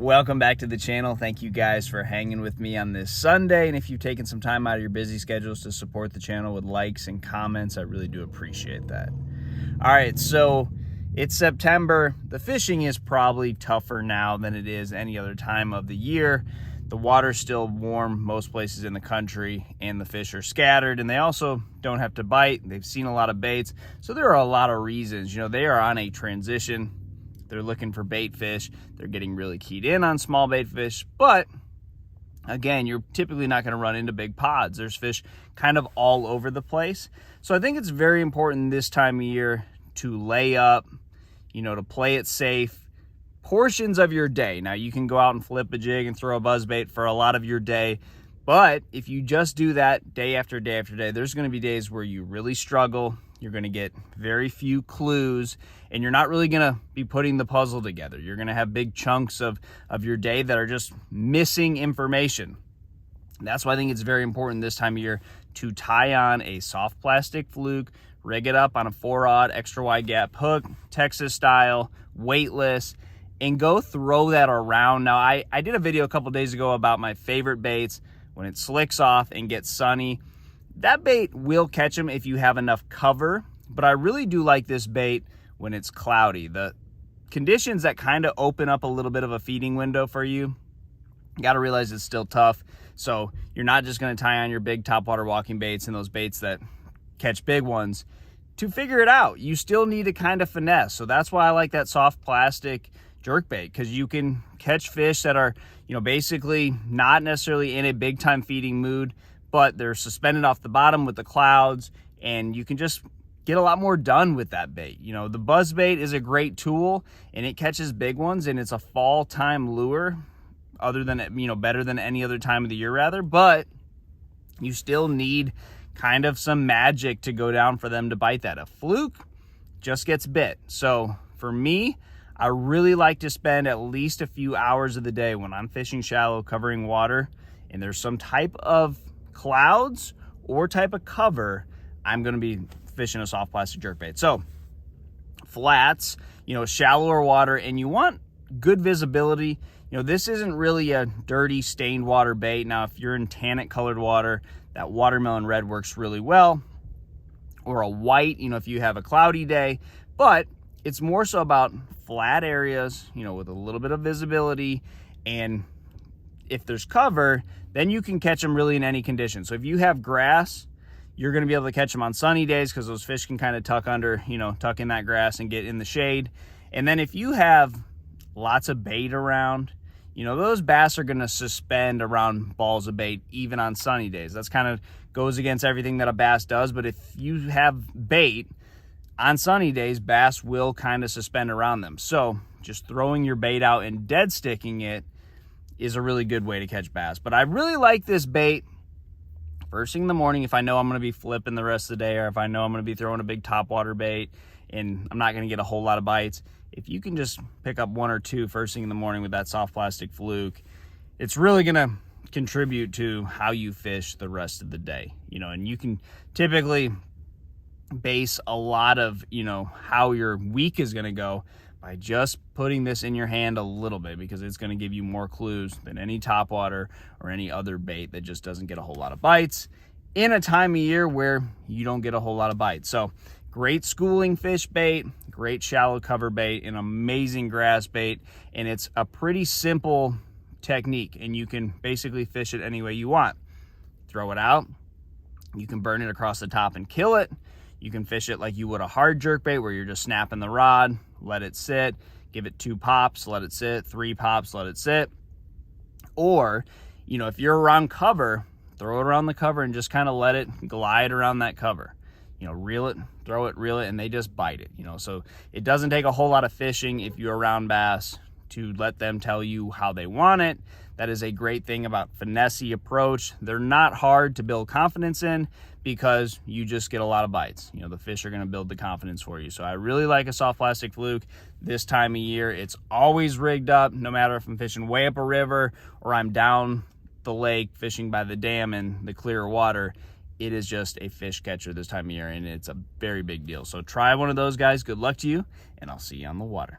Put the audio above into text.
Welcome back to the channel. Thank you guys for hanging with me on this Sunday. And if you've taken some time out of your busy schedules to support the channel with likes and comments, I really do appreciate that. All right, so it's September. The fishing is probably tougher now than it is any other time of the year. The water's still warm most places in the country, and the fish are scattered, and they also don't have to bite. They've seen a lot of baits. So there are a lot of reasons. You know, they are on a transition. They're looking for bait fish. They're getting really keyed in on small bait fish. But again, you're typically not going to run into big pods. There's fish kind of all over the place. So I think it's very important this time of year to lay up, you know, to play it safe. Portions of your day. Now you can go out and flip a jig and throw a buzzbait for a lot of your day. But if you just do that day after day after day, there's going to be days where you really struggle. You're going to get very few clues, and you're not really going to be putting the puzzle together. You're going to have big chunks of your day that are just missing information. That's why I think it's very important this time of year to tie on a soft plastic fluke, rig it up on a 4-aught extra wide gap hook, Texas style, weightless, and go throw that around. Now, I did a video a couple days ago about my favorite baits when it slicks off and gets sunny. That bait will catch them if you have enough cover, but I really do like this bait when it's cloudy. The conditions that kind of open up a little bit of a feeding window for you, you got to realize it's still tough. So you're not just going to tie on your big topwater walking baits and those baits that catch big ones. To figure it out, you still need to kind of finesse. So that's why I like that soft plastic jerkbait, because you can catch fish that are, you know, basically not necessarily in a big time feeding mood, but they're suspended off the bottom with the clouds, and you can just get a lot more done with that bait. You know, the buzz bait is a great tool, and it catches big ones, and it's a fall time lure, other than, you know, better than any other time of the year rather, but you still need kind of some magic to go down for them to bite that. A fluke just gets bit. So for me, I really like to spend at least a few hours of the day when I'm fishing shallow, covering water, and there's some type of clouds or type of cover, I'm going to be fishing a soft plastic jerkbait. So flats, you know, shallower water, and you want good visibility. You know, this isn't really a dirty stained water bait. Now, if you're in tannic colored water, that watermelon red works really well, or a white, you know, if you have a cloudy day. But it's more so about flat areas, you know, with a little bit of visibility, and if there's cover, then you can catch them really in any condition. So if you have grass, you're going to be able to catch them on sunny days, because those fish can kind of tuck under, you know, tuck in that grass and get in the shade. And then if you have lots of bait around, you know, those bass are going to suspend around balls of bait even on sunny days. That's kind of goes against everything that a bass does. But if you have bait on sunny days, bass will kind of suspend around them. So just throwing your bait out and dead sticking it is a really good way to catch bass. But I really like this bait first thing in the morning if I know I'm going to be flipping the rest of the day, or if I know I'm going to be throwing a big topwater bait and I'm not going to get a whole lot of bites. If you can just pick up one or two first thing in the morning with that soft plastic fluke, it's really going to contribute to how you fish the rest of the day. You know, and you can typically base a lot of, you know, how your week is going to go by just putting this in your hand a little bit, because it's going to give you more clues than any topwater or any other bait that just doesn't get a whole lot of bites in a time of year where you don't get a whole lot of bites. So great schooling fish bait, great shallow cover bait, an amazing grass bait, and it's a pretty simple technique, and you can basically fish it any way you want. Throw it out, you can burn it across the top and kill it. You can fish it like you would a hard jerkbait, where you're just snapping the rod, let it sit, give it 2 pops, let it sit, 3 pops, let it sit. Or, you know, if you're around cover, throw it around the cover and just kind of let it glide around that cover. You know, reel it, throw it, reel it, and they just bite it, you know. So it doesn't take a whole lot of fishing if you're around bass to let them tell you how they want it. That is a great thing about finesse approach. They're not hard to build confidence in, because you just get a lot of bites. You know, the fish are going to build the confidence for you. So I really like a soft plastic fluke this time of year. It's always rigged up, no matter if I'm fishing way up a river or I'm down the lake fishing by the dam in the clear water. It is just a fish catcher this time of year, and it's a very big deal. So try one of those, guys. Good luck to you, and I'll see you on the water.